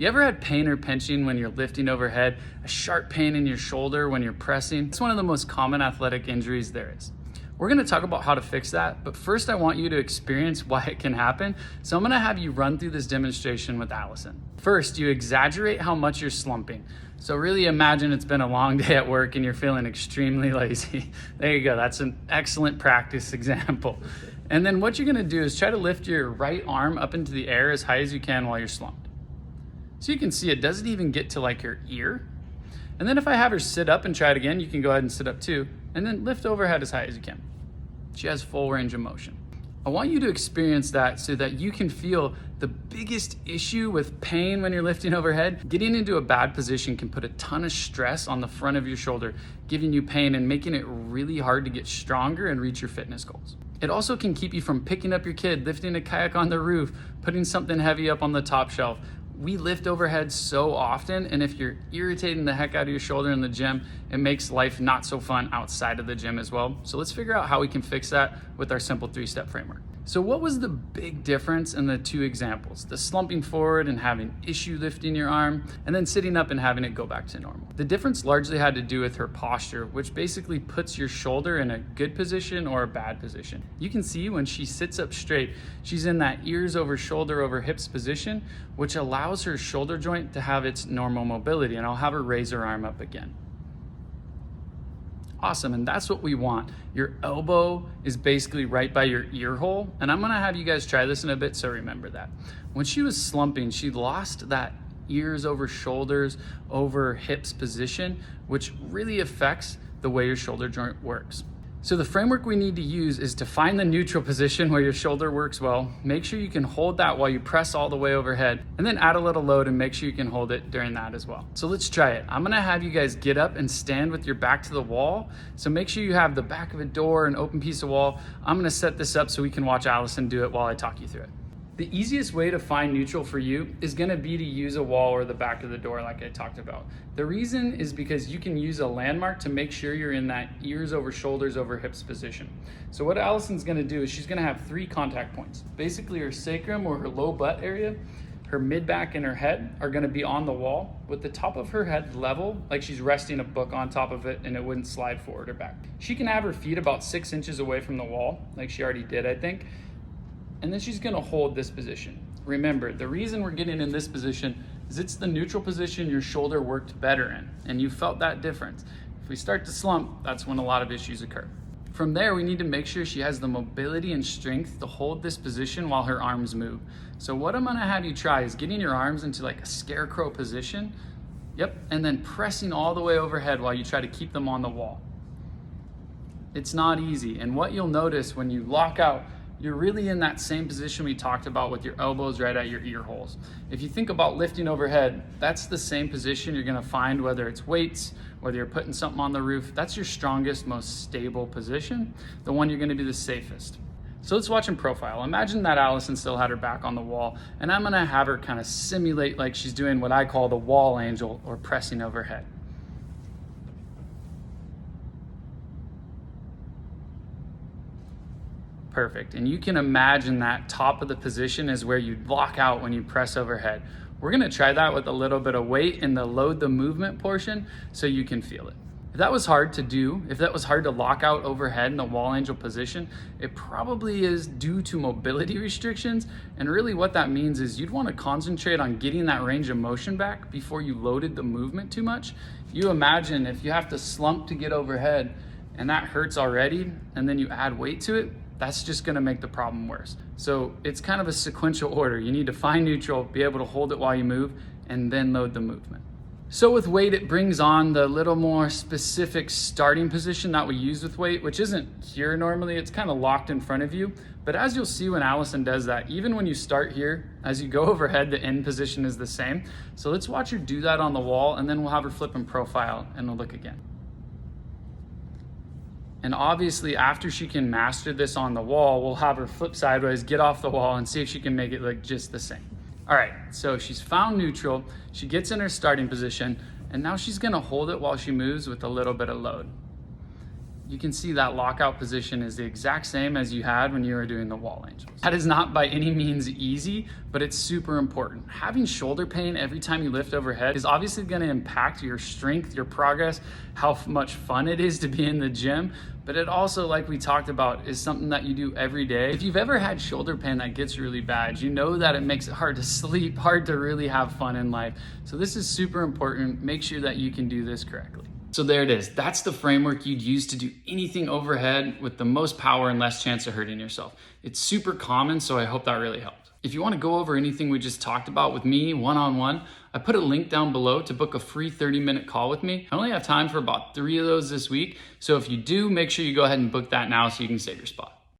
You ever had pain or pinching when you're lifting overhead, a sharp pain in your shoulder when you're pressing? It's one of the most common athletic injuries there is. We're gonna talk about how to fix that, but first I want you to experience why it can happen. So I'm gonna have you run through this demonstration with Allison. First, you exaggerate how much you're slumping. So really imagine it's been a long day at work and you're feeling extremely lazy. There you go, that's an excellent practice example. And then what you're gonna do is try to lift your right arm up into the air as high as you can while you're slumped. So you can see it doesn't even get to like your ear. And then if I have her sit up and try it again, you can go ahead and sit up too, and then lift overhead as high as you can. She has full range of motion. I want you to experience that so that you can feel the biggest issue with pain when you're lifting overhead. Getting into a bad position can put a ton of stress on the front of your shoulder, giving you pain and making it really hard to get stronger and reach your fitness goals. It also can keep you from picking up your kid, lifting a kayak on the roof, putting something heavy up on the top shelf. We lift overhead so often, and if you're irritating the heck out of your shoulder in the gym, it makes life not so fun outside of the gym as well. So let's figure out how we can fix that with our simple 3-step framework. So what was the big difference in the two examples? The slumping forward and having issue lifting your arm, and then sitting up and having it go back to normal. The difference largely had to do with her posture, which basically puts your shoulder in a good position or a bad position. You can see when she sits up straight, she's in that ears over shoulder over hips position, which allows her shoulder joint to have its normal mobility. And I'll have her raise her arm up again. Awesome, and that's what we want. Your elbow is basically right by your ear hole, and I'm gonna have you guys try this in a bit, so remember that. When she was slumping, she lost that ears over shoulders over hips position, which really affects the way your shoulder joint works. So the framework we need to use is to find the neutral position where your shoulder works well, make sure you can hold that while you press all the way overhead, and then add a little load and make sure you can hold it during that as well. So let's try it. I'm gonna have you guys get up and stand with your back to the wall. So make sure you have the back of a door, an open piece of wall. I'm gonna set this up so we can watch Allison do it while I talk you through it. The easiest way to find neutral for you is gonna be to use a wall or the back of the door like I talked about. The reason is because you can use a landmark to make sure you're in that ears over shoulders over hips position. So what Allison's gonna do is she's gonna have 3 contact points. Basically her sacrum or her low butt area, her mid-back and her head are gonna be on the wall with the top of her head level, like she's resting a book on top of it and it wouldn't slide forward or back. She can have her feet about 6 inches away from the wall, like she already did, I think. And then she's gonna hold this position. Remember, the reason we're getting in this position is it's the neutral position your shoulder worked better in, and you felt that difference. If we start to slump, that's when a lot of issues occur. From there, we need to make sure she has the mobility and strength to hold this position while her arms move. So what I'm gonna have you try is getting your arms into like a scarecrow position, and then pressing all the way overhead while you try to keep them on the wall. It's not easy, and what you'll notice when you lock out, you're really in that same position we talked about with your elbows right at your ear holes. If you think about lifting overhead, that's the same position you're gonna find whether it's weights, whether you're putting something on the roof. That's your strongest, most stable position, the one you're gonna be the safest. So let's watch in profile. Imagine that Allison still had her back on the wall, and I'm gonna have her kind of simulate like she's doing what I call the wall angel or pressing overhead. Perfect, and you can imagine that top of the position is where you lock out when you press overhead. We're gonna try that with a little bit of weight in the load the movement portion so you can feel it. If that was hard to do, if that was hard to lock out overhead in the wall angel position, it probably is due to mobility restrictions, and really what that means is you'd wanna concentrate on getting that range of motion back before you loaded the movement too much. You imagine if you have to slump to get overhead and that hurts already, and then you add weight to it, that's just gonna make the problem worse. So it's kind of a sequential order. You need to find neutral, be able to hold it while you move, and then load the movement. So with weight, it brings on the little more specific starting position that we use with weight, which isn't here normally, it's kind of locked in front of you. But as you'll see when Allison does that, even when you start here, as you go overhead, the end position is the same. So let's watch her do that on the wall, and then we'll have her flip in profile, and we'll look again. And obviously after she can master this on the wall, we'll have her flip sideways, get off the wall, and see if she can make it look just the same. All right, so she's found neutral, she gets in her starting position, and now she's gonna hold it while she moves with a little bit of load. you can see that lockout position is the exact same as you had when you were doing the wall angels. That is not by any means easy, but it's super important. Having shoulder pain every time you lift overhead is obviously going to impact your strength, your progress, how much fun it is to be in the gym, but it also, like we talked about, is something that you do every day. If you've ever had shoulder pain that gets really bad, you know that it makes it hard to sleep, hard to really have fun in life. So this is super important. Make sure that you can do this correctly. So there it is. That's the framework you'd use to do anything overhead with the most power and less chance of hurting yourself. It's super common, so I hope that really helped. If you want to go over anything we just talked about with me one-on-one, I put a link down below to book a free 30-minute call with me. I only have time for about 3 of those this week, so if you do, make sure you go ahead and book that now so you can save your spot.